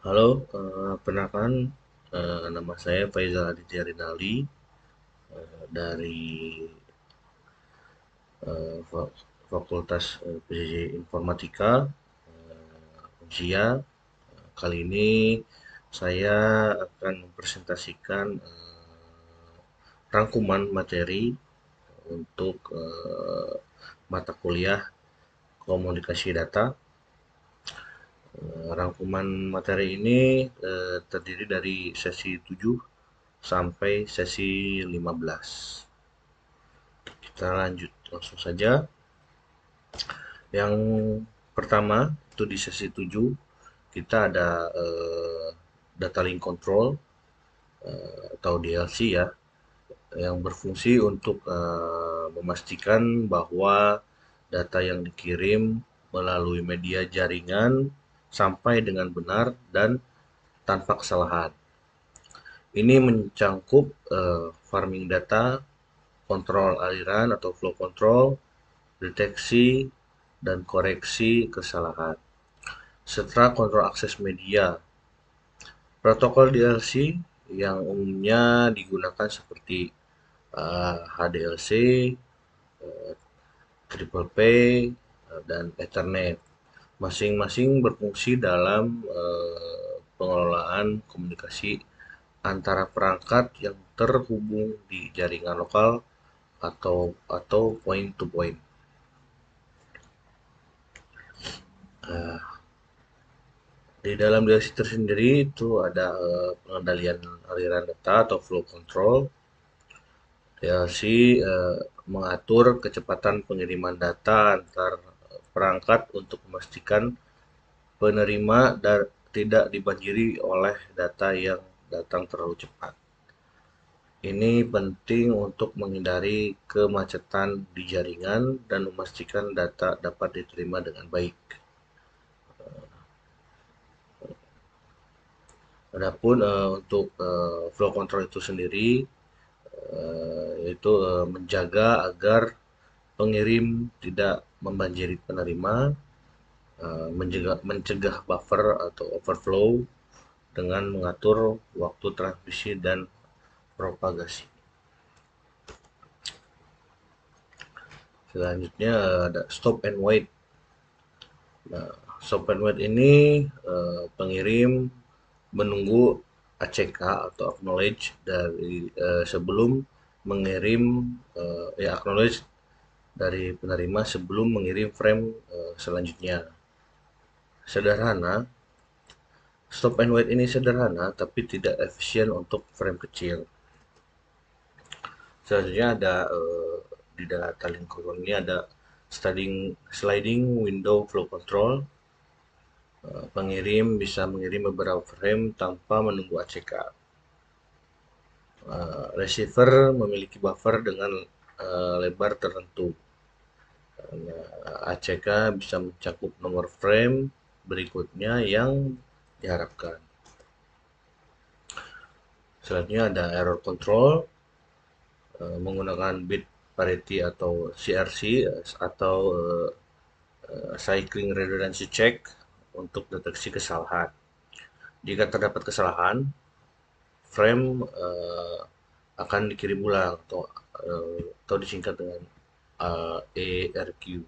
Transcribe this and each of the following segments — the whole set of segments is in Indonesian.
Halo, perkenalkan, nama saya Faizal Aditya Rinaldi, dari Fakultas PJJ Informatika, Unsia. Kali ini saya akan mempresentasikan rangkuman materi untuk mata kuliah komunikasi data. Rangkuman materi ini terdiri dari sesi 7 sampai sesi 15. Kita lanjut langsung saja. Yang pertama itu di sesi 7 kita ada data link control atau DLC ya, yang berfungsi untuk memastikan bahwa data yang dikirim melalui media jaringan sampai dengan benar dan tanpa kesalahan. Ini mencangkup farming data, kontrol aliran atau flow control, deteksi dan koreksi kesalahan, serta kontrol akses media. Protokol DLC yang umumnya digunakan seperti HDLC, Triple P, dan Ethernet. Masing-masing berfungsi dalam pengelolaan komunikasi antara perangkat yang terhubung di jaringan lokal atau point to point. Di dalam DLC tersendiri itu ada pengendalian aliran data atau flow control. DLC mengatur kecepatan pengiriman data antar perangkat untuk memastikan penerima tidak dibanjiri oleh data yang datang terlalu cepat. Ini penting untuk menghindari kemacetan di jaringan dan memastikan data dapat diterima dengan baik. Adapun untuk flow control itu sendiri yaitu menjaga agar pengirim tidak membanjiri penerima, mencegah buffer atau overflow dengan mengatur waktu transmisi dan propagasi. Selanjutnya ada stop and wait. Nah, stop and wait ini pengirim menunggu ACK atau acknowledge dari sebelum mengirim acknowledge dari penerima sebelum mengirim frame selanjutnya. Sederhana, stop and wait ini sederhana tapi tidak efisien untuk frame kecil. Selanjutnya ada di data link control ini ada sliding window flow control. Pengirim bisa mengirim beberapa frame tanpa menunggu ACK. Receiver memiliki buffer dengan lebar tertentu. ACK bisa mencakup nomor frame berikutnya yang diharapkan. Selanjutnya ada error control menggunakan bit parity atau CRC atau cycling redundancy check untuk deteksi kesalahan. Jika terdapat kesalahan, frame akan dikirim ulang atau disingkat dengan ARQ.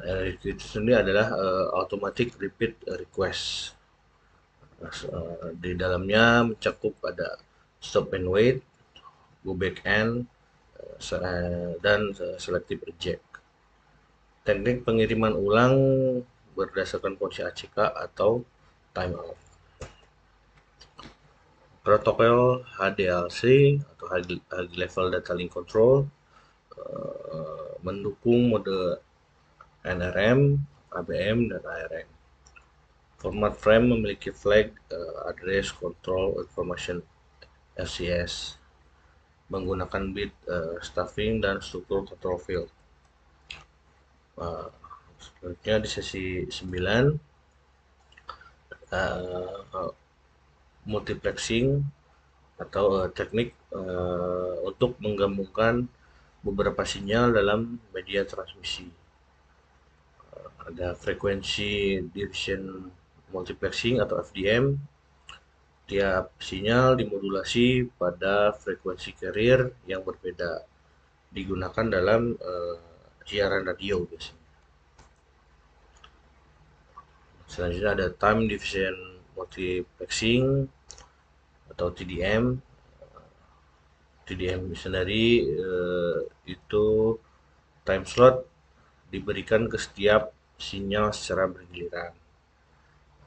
ARQ itu sendiri adalah automatic repeat request. Di dalamnya mencakup ada stop and wait, go back and dan selective reject. Teknik pengiriman ulang berdasarkan kondisi ACK atau timeout. Protokol HDLC atau High Level Data Link Control mendukung mode NRM, ABM, dan ARM. Format frame memiliki flag Address Control Information FCS menggunakan bit stuffing dan struktur control field. Selanjutnya di sesi 9 multiplexing atau teknik untuk menggabungkan beberapa sinyal dalam media transmisi. ada frekuensi division multiplexing atau FDM. Tiap sinyal dimodulasi pada frekuensi carrier yang berbeda, digunakan dalam siaran radio biasanya. Selanjutnya ada time division multiplexing atau TDM. TDM sendiri itu time slot diberikan ke setiap sinyal secara bergiliran.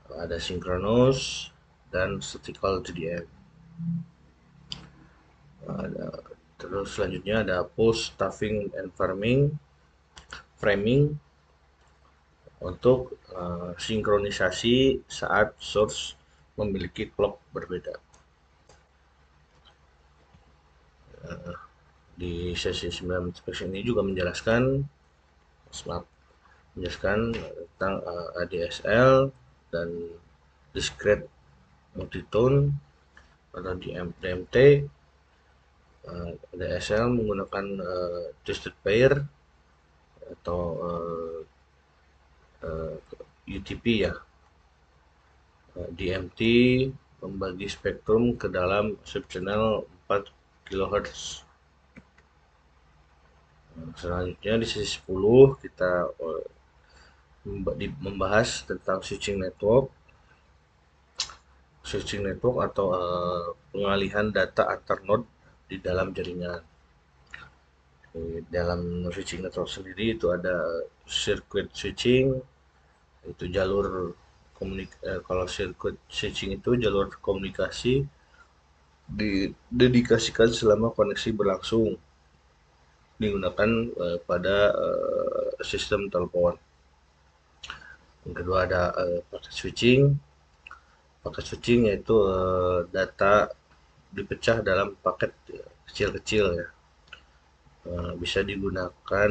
Ada synchronous dan statical TDM. Terus selanjutnya ada post stuffing and framing untuk sinkronisasi saat source memiliki clock berbeda. Di sesi 9 inspection ini juga menjelaskan tentang ADSL dan discrete multitone atau DMT. ADSL menggunakan twisted pair atau UTP ya. DMT membagi spektrum ke dalam subchannel 4 kHz. Selanjutnya di sesi 10 kita membahas tentang switching network atau pengalihan data antar node di dalam jaringan. Di dalam switching network sendiri itu ada circuit switching, itu jalur kalau circuit switching itu jalur komunikasi didedikasikan selama koneksi berlangsung, digunakan pada sistem telepon. Yang kedua ada packet switching. Paket switching yaitu data dipecah dalam paket kecil-kecil ya. Bisa digunakan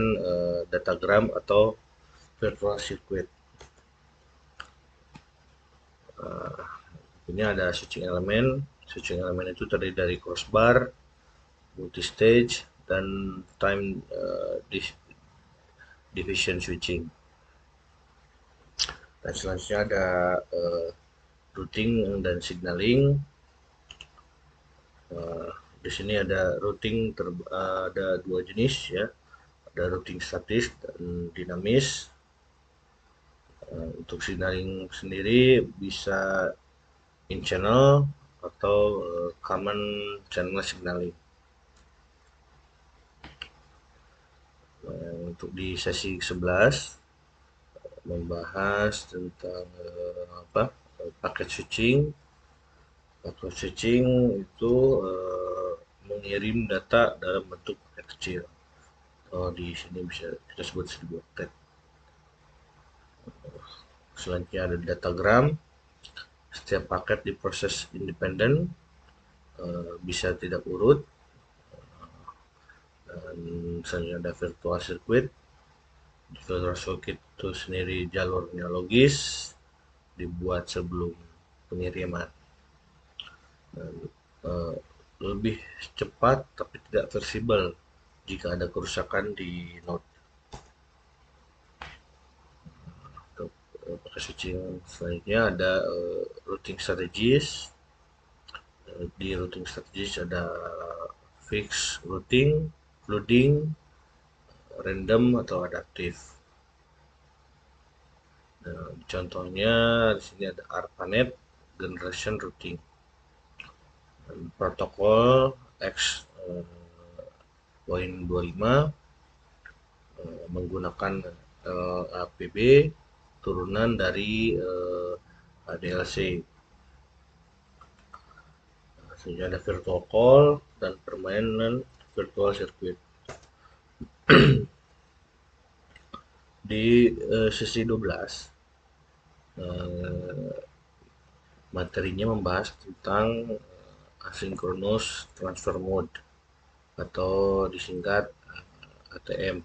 datagram atau virtual circuit. Ini ada switching element. Switching element itu terdiri dari crossbar, multi-stage, dan time division switching. Dan selanjutnya ada routing dan signaling. Di sini ada routing ada dua jenis ya, ada routing statis dan dinamis. Untuk signaling sendiri bisa in channel atau common channel signaling. Untuk di sesi 11 membahas tentang paket switching. Paket switching itu mengirim data dalam bentuk paket kecil. Di sini bisa kita sebut 1000 paket. Selanjutnya ada datagram. Setiap paket diproses independen, bisa tidak urut. Dan selanjutnya ada virtual circuit. Virtual circuit itu sendiri jalurnya logis, dibuat sebelum pengiriman. Dan, lebih cepat tapi tidak fleksibel jika ada kerusakan di node. Untuk pakai switching selanjutnya ada routing strategies. Di routing strategies ada fixed routing, flooding, random atau adaptif. Nah, contohnya di sini ada ARPANET generation routing. Dan protokol X.25 menggunakan LAPB turunan dari ADLC. Sehingga ada virtual call dan permainan virtual circuit. Di sesi 12 materinya membahas tentang asynchronous transfer mode atau disingkat ATM.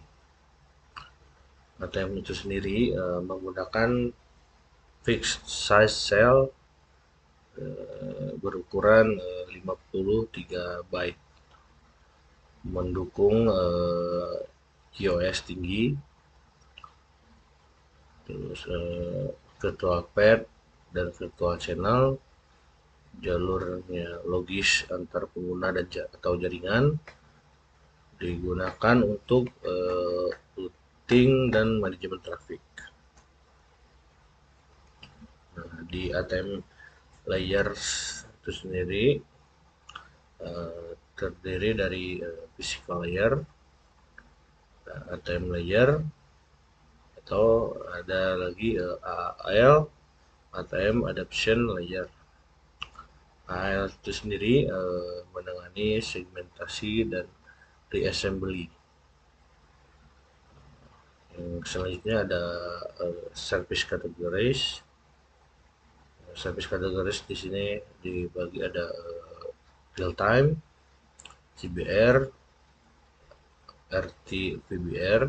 ATM itu sendiri menggunakan fixed size cell berukuran 53 byte, mendukung QoS tinggi. terus virtual path dan virtual channel, jalurnya logis antar pengguna dan atau jaringan, digunakan untuk routing dan manajemen traffic. Nah, di ATM layers itu sendiri terdiri dari physical layer, ATM layer, atau ada lagi AAL, ATM adaptation layer. AAL itu sendiri menangani segmentasi dan reassembly. Yang selanjutnya ada service categories. Service categories di sini dibagi ada real time, CBR, RT VBR,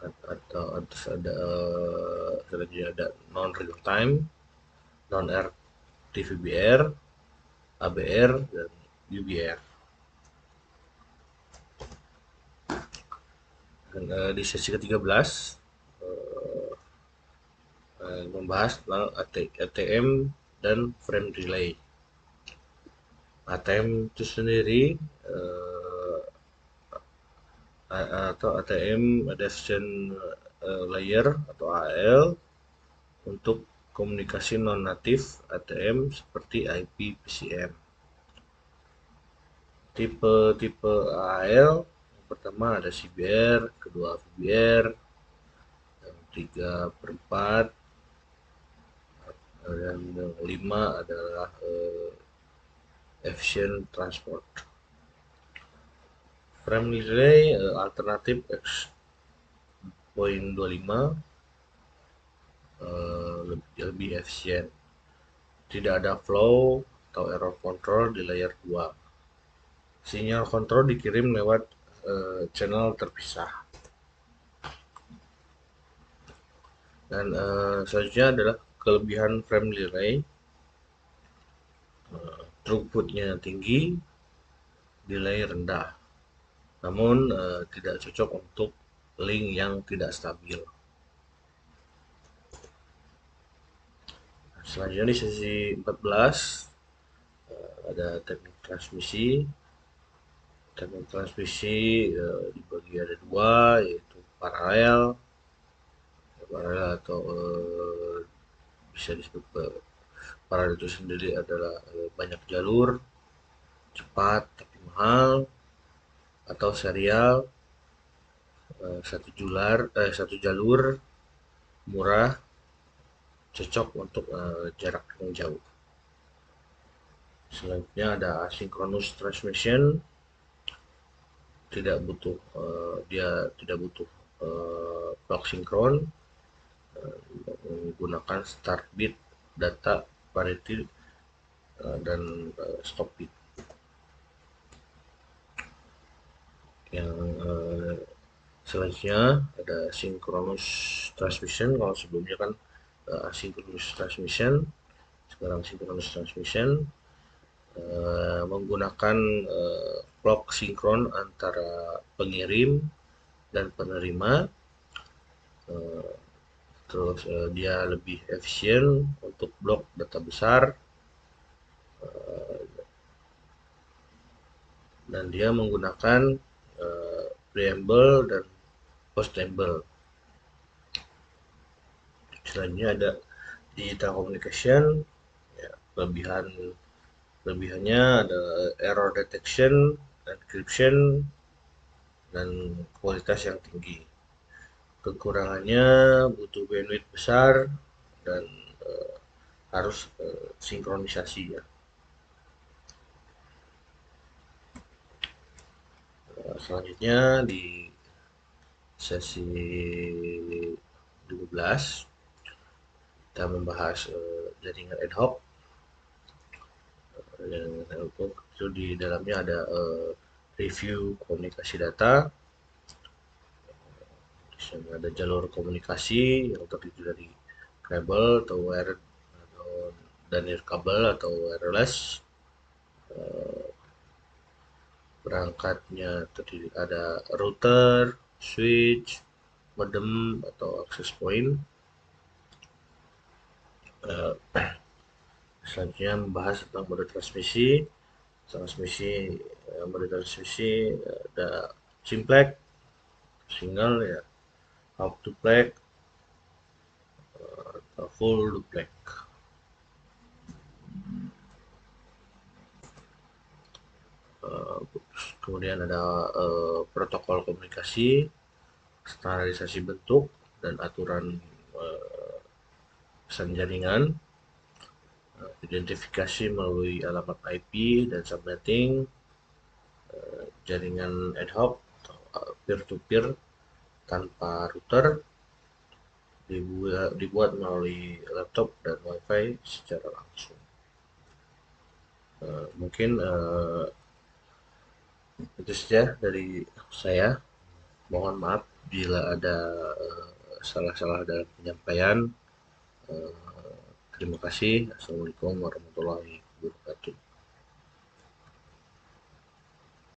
atau ada selanjutnya ada non real time, non RT VBR, ABR, dan UBR. Dan di sesi ke-13 membahas tentang ATM dan frame relay. ATM itu sendiri atau ATM adaptation layer atau AL untuk komunikasi non natif ATM seperti IP PCM. Tipe-tipe AL yang pertama ada CBR, kedua VBR, yang 3/4, dan yang 5 adalah efficient transport. Frame relay alternatif X.25 lebih efisien. Tidak ada flow atau error control di layer 2. Sinyal kontrol dikirim lewat channel terpisah. Dan selanjutnya adalah kelebihan frame relay. Throughputnya tinggi, delay rendah, namun tidak cocok untuk link yang tidak stabil. Selanjutnya di sesi 14 ada teknik transmisi. Teknik transmisi dibagi ada dua, yaitu paralel atau bisa disebut paralel itu sendiri adalah banyak jalur, cepat tapi mahal, atau serial, satu jalur, murah, cocok untuk jarak yang jauh. Selanjutnya ada asynchronous transmission. Dia tidak butuh clock sinkron, menggunakan start bit, data parity, dan stop bit. Yang selanjutnya ada synchronous transmission. Kalau sebelumnya kan asynchronous transmission, sekarang synchronous transmission menggunakan clock sinkron antara pengirim dan penerima. Terus dia lebih efisien untuk blok data besar, dan dia menggunakan preamble dan postable. Selanjutnya ada digital communication. Ya, kelebihannya ada error detection, encryption, dan kualitas yang tinggi. Kekurangannya butuh bandwidth besar dan harus sinkronisasi ya. Selanjutnya di sesi 12 kita membahas jaringan ad hoc. Itu di dalamnya ada review komunikasi data. Di sana ada jalur komunikasi yang terdiri dari kabel atau wire dan kabel atau wireless. Perangkatnya terdiri ada router, switch, modem atau access point. Eh, Selanjutnya membahas tentang mode transmisi. Mode transmisi ada simplex, single ya, half duplex, full duplex. Eh, Kemudian ada protokol komunikasi, standarisasi bentuk dan aturan pesan jaringan, identifikasi melalui alamat IP dan subnetting, jaringan ad hoc atau peer-to-peer tanpa router, dibuat melalui laptop dan wifi secara langsung. Mungkin itu saja dari saya. Mohon maaf bila ada salah-salah dalam penyampaian. Terima kasih. Assalamualaikum warahmatullahi wabarakatuh.